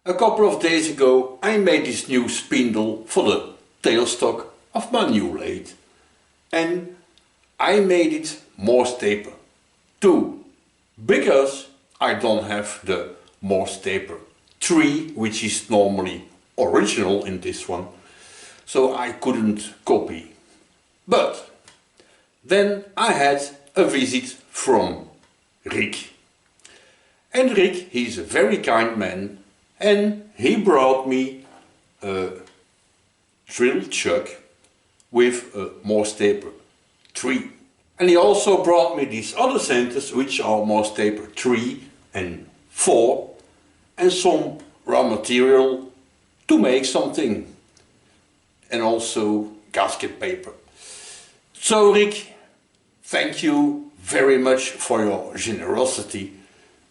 A couple of days ago I made this new spindle for the tailstock of my new lathe, and I made it Morse taper 2 because I don't have the Morse taper 3, which is normally original in this one, so I couldn't copy. But then I had a visit from Rick. And Rick, he's a very kind man, and he brought me a drill chuck with a Morse taper 3. And he also brought me these other centers, which are Morse taper 3 and 4, and some raw material to make something, and also gasket paper. So Rick, thank you very much for your generosity.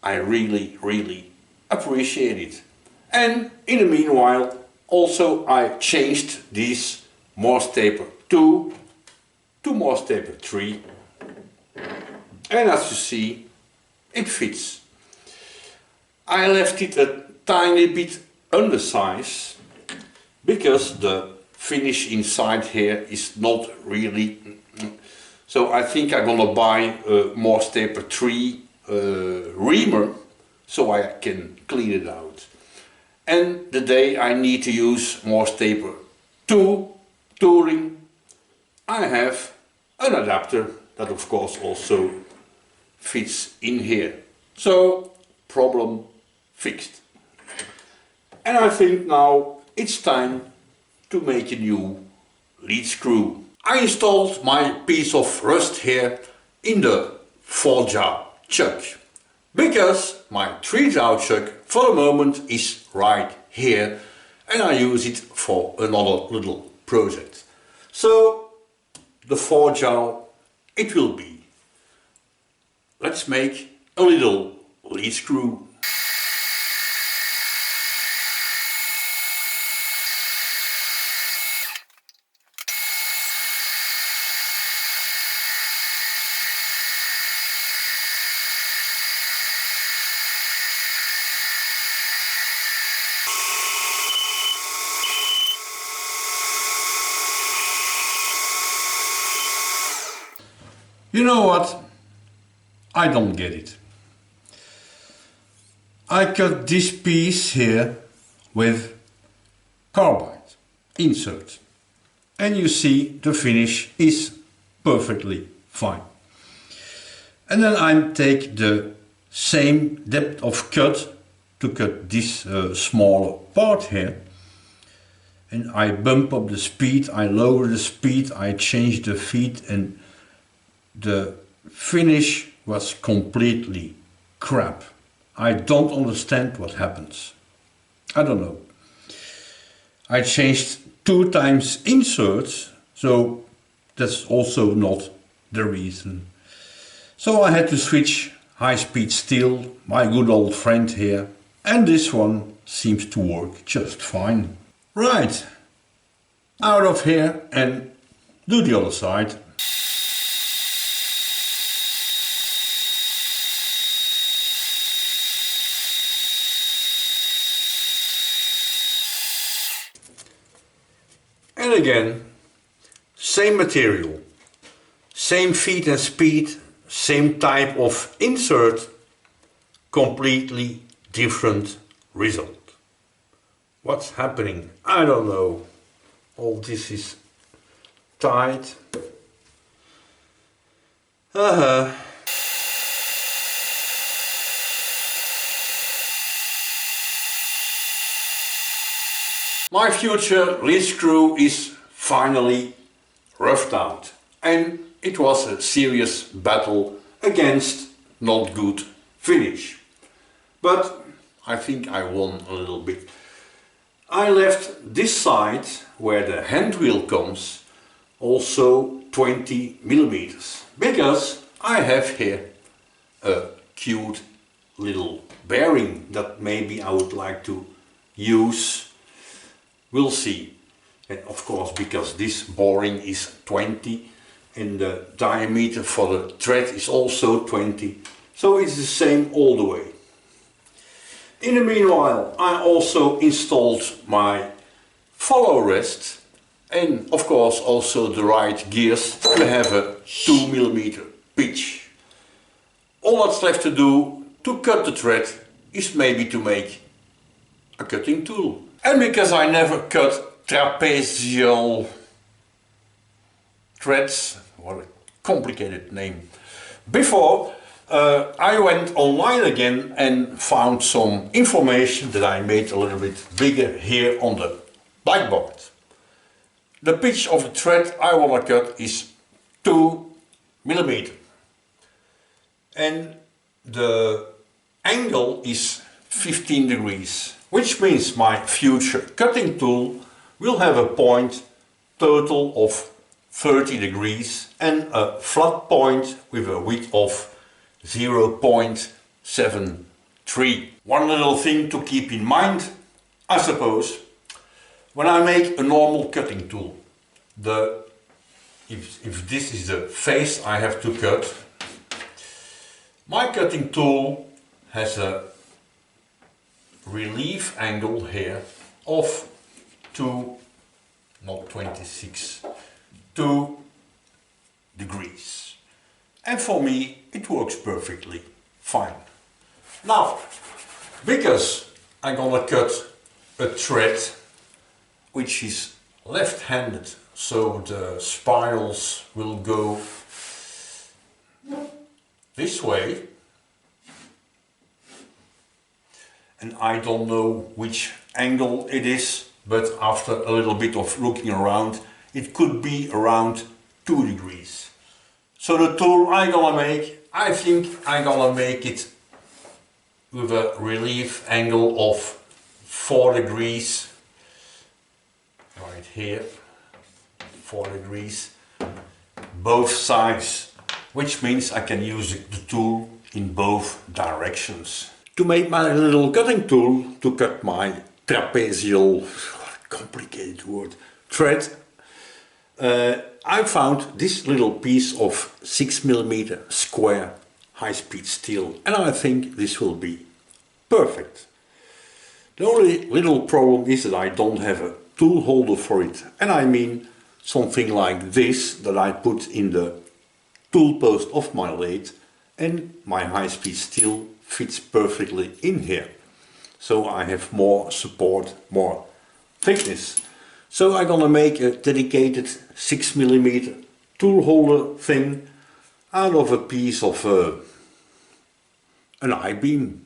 I really appreciate it. And in the meanwhile, also I changed this Morse taper 2 to Morse taper 3. And as you see, it fits. I left it a tiny bit undersized because the finish inside here is not really. So I think I'm gonna buy a Morse taper 3 reamer so I can clean it out. And the day I need to use Morse taper 2 tooling, I have an adapter that of course also fits in here. So problem fixed. And I think now it's time to make a new lead screw. I installed my piece of rust here in the 4-jaw chuck, because my 3-jaw chuck for the moment is right here and I use it for another little project. So the 4-jaw it will be. Let's make a little lead screw. You know what? I don't get it. I cut this piece here with carbide insert, and you see the finish is perfectly fine. And then I take the same depth of cut to cut this smaller part here, and I bump up the speed, I lower the speed, I change the feed, and the finish was completely crap. I don't understand what happens. I don't know. I changed 2 times inserts, so that's also not the reason. So I had to switch high-speed steel, my good old friend here, and this one seems to work just fine. Right, out of here and do the other side. And again, same material, same feed and speed, same type of insert, completely different result. What's happening? I don't know. All this is tight. My future lead screw is finally roughed out, and it was a serious battle against not good finish. But I think I won a little bit. I left this side where the hand wheel comes also 20 millimeters, because I have here a cute little bearing that maybe I would like to use. We'll see. And of course, because this boring is 20 and the diameter for the thread is also 20, so it's the same all the way. In the meanwhile, I also installed my follow rest and of course also the right gears to have a 2mm pitch. All that's left to do to cut the thread is maybe to make a cutting tool. And because I never cut trapezoidal threads, what a complicated name, before, I went online again and found some information that I made a little bit bigger here on the blackboard. The pitch of the thread I want to cut is 2mm and the angle is 15 degrees, which means my future cutting tool will have a point total of 30 degrees and a flat point with a width of 0.73. One little thing to keep in mind, I suppose, when I make a normal cutting tool, if this is the face I have to cut, my cutting tool has a relief angle here of 2 degrees. And for me it works perfectly fine. Now, because I'm gonna cut a thread which is left-handed, so the spirals will go this way, and I don't know which angle it is, but after a little bit of looking around, it could be around 2 degrees. So the tool I'm gonna make, I think I'm gonna make it with a relief angle of 4 degrees, right here, 4 degrees, both sides, which means I can use the tool in both directions. To make my little cutting tool, to cut my trapezoidal, complicated word, thread, I found this little piece of 6mm square high-speed steel, and I think this will be perfect. The only little problem is that I don't have a tool holder for it, and I mean something like this that I put in the tool post of my lathe, and my high-speed steel fits perfectly in here. So I have more support, more thickness. So I'm gonna make a dedicated 6mm tool holder thing out of a piece of an I-beam.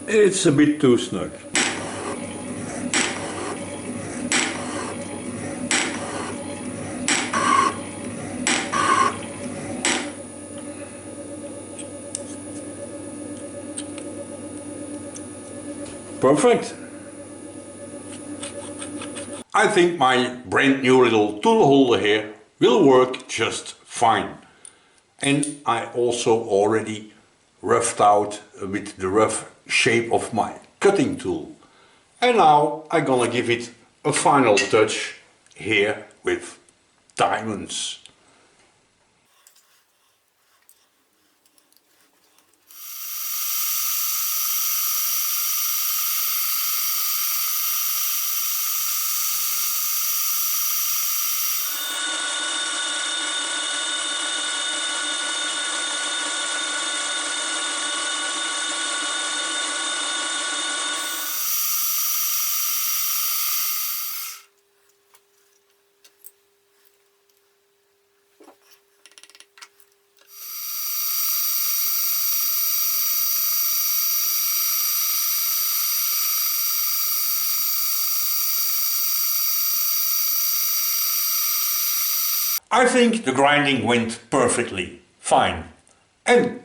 It's a bit too snug. perfect. I think my brand new little tool holder here will work just fine. And I also already roughed out with the rough shape of my cutting tool. And now I'm gonna give it a final touch here with diamonds. I think the grinding went perfectly fine. And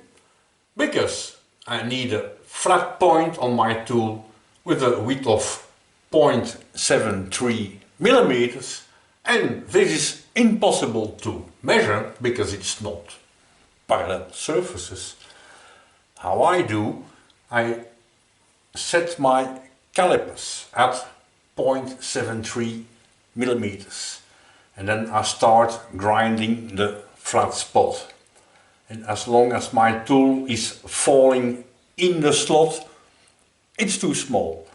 because I need a flat point on my tool with a width of 0.73 millimeters, and this is impossible to measure because it's not parallel surfaces. How I do, I set my calipers at 0.73 millimeters. And then I start grinding the flat spot. And as long as my tool is falling in the slot, it's too small.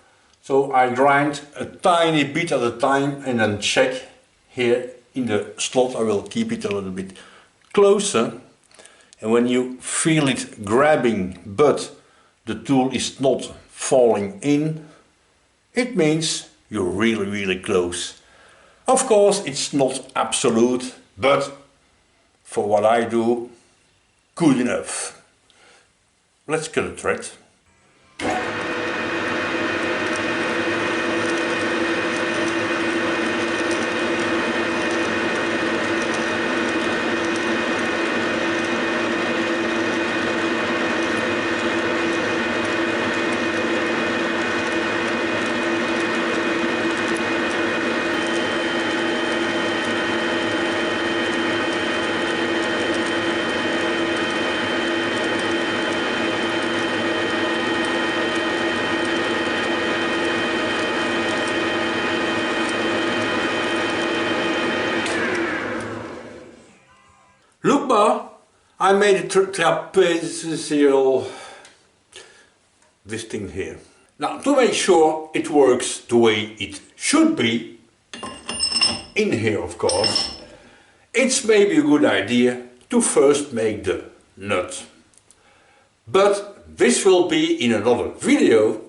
So I grind a tiny bit at a time and then check here in the slot. I will keep it a little bit closer. And when you feel it grabbing but the tool is not falling in, it means you're really close. Of course, it's not absolute, but for what I do, good enough. Let's cut a thread. Look, ma, I made a trapezoidal, this thing here. Now, to make sure it works the way it should be, in here of course, it's maybe a good idea to first make the nut. But this will be in another video,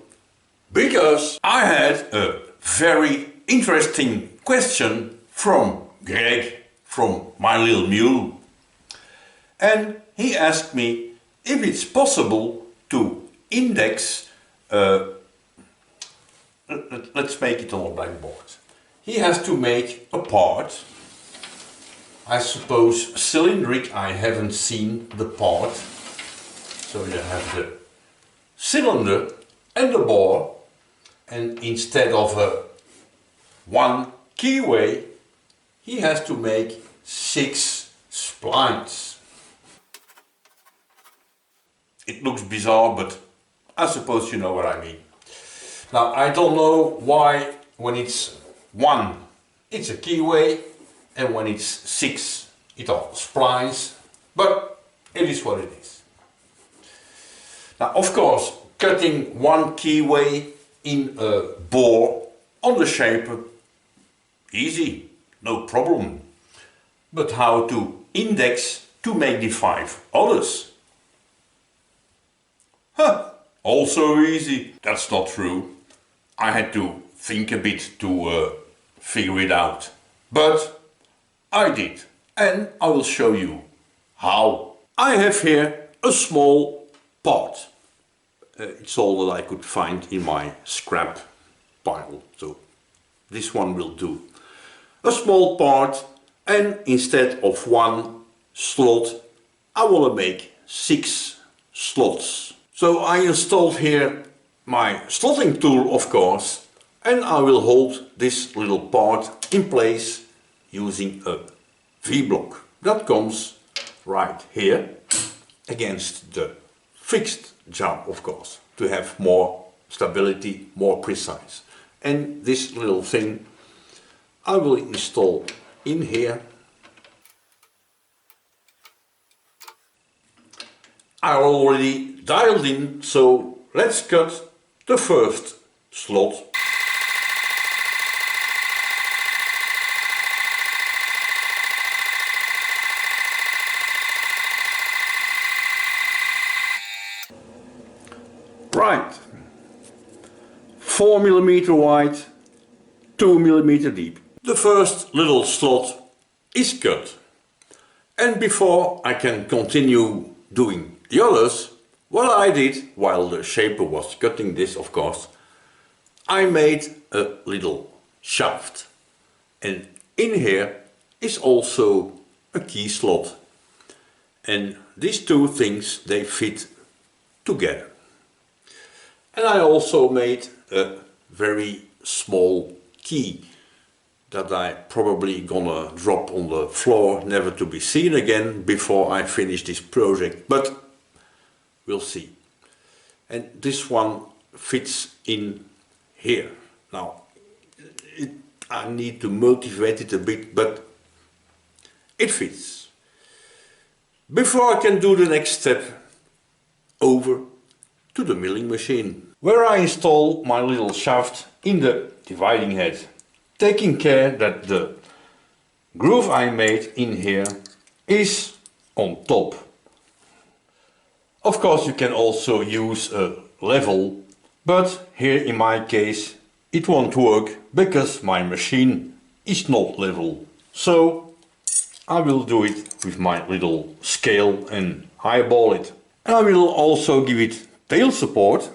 because I had a very interesting question from Greg, from My Little Mule. And he asked me if it's possible to index, let's make it on a blackboard. He has to make a part, I suppose cylindric, I haven't seen the part. So you have the cylinder and the bore, and instead of a one keyway, he has to make 6 splines. It looks bizarre, but I suppose you know what I mean. Now, I don't know why when it's 1 it's a keyway and when it's 6 it are splines, but it is what it is. Now, of course, cutting 1 keyway in a bore on the shaper, easy, no problem. But how to index to make the 5 others? Also easy. That's not true. I had to think a bit to figure it out. But I did. And I will show you how. I have here a small part. It's all that I could find in my scrap pile. So this one will do. A small part, and instead of 1 slot, I want to make 6 slots. So I installed here my slotting tool, of course, and I will hold this little part in place using a V-block that comes right here against the fixed jump, of course, to have more stability, more precise. And this little thing I will install in here. I already dialed in, so let's cut the first slot. Right, 4 mm wide, 2 mm deep. The first little slot is cut. And before I can continue doing the others, what I did while the shaper was cutting this, of course, I made a little shaft. And in here is also a key slot. And these two things, they fit together. And I also made a very small key that I probably gonna drop on the floor, never to be seen again before I finish this project, but we'll see. And this one fits in here. Now, I need to motivate it a bit, but it fits. Before I can do the next step, over to the milling machine, where I install my little shaft in the dividing head, taking care that the groove I made in here is on top. Of course, you can also use a level, but here in my case it won't work because my machine is not level. So I will do it with my little scale and eyeball it. And I will also give it tail support.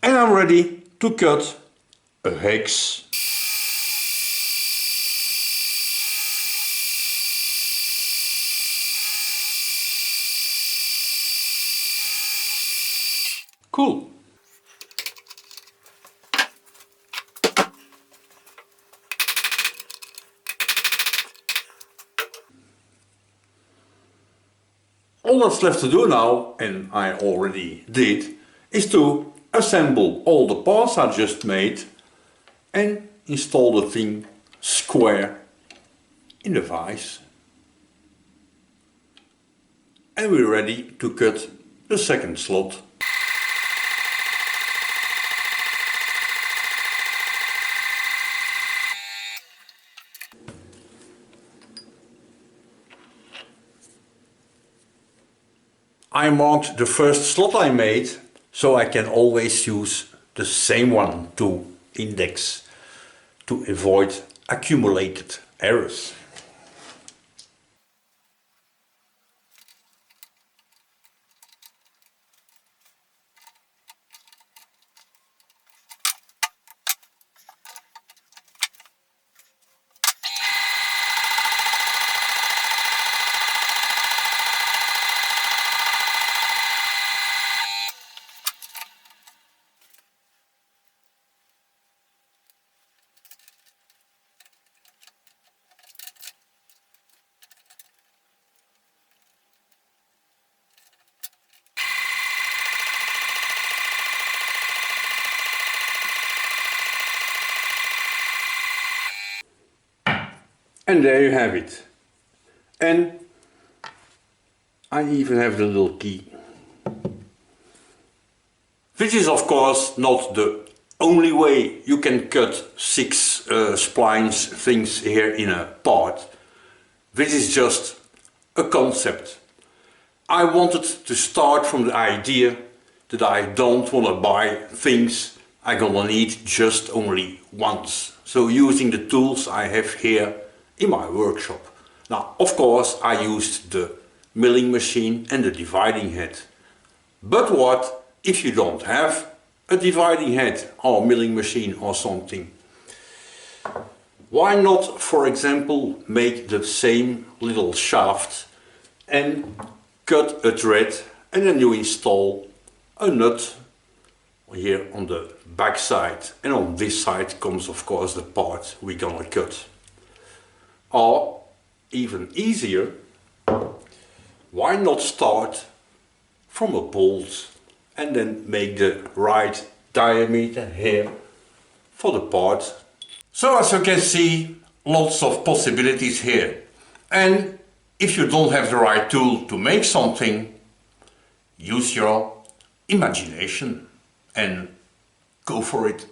And I'm ready to cut a hex. Cool. All that's left to do now, and I already did, is to assemble all the parts I just made and install the thing square in the vise. And we're ready to cut the second slot. I marked the first slot I made, so I can always use the same one to index to avoid accumulated errors. And there you have it. And I even have the little key. This is of course not the only way you can cut 6 splines things here in a part. This is just a concept. I wanted to start from the idea that I don't want to buy things I'm gonna need just only once. So using the tools I have here in my workshop. Now, of course, I used the milling machine and the dividing head. But what if you don't have a dividing head or milling machine or something? Why not, for example, make the same little shaft and cut a thread, and then you install a nut here on the back side, and on this side comes of course the part we're gonna cut. Or even easier, why not start from a bolt and then make the right diameter here for the part. So as you can see, lots of possibilities here. And if you don't have the right tool to make something, use your imagination and go for it.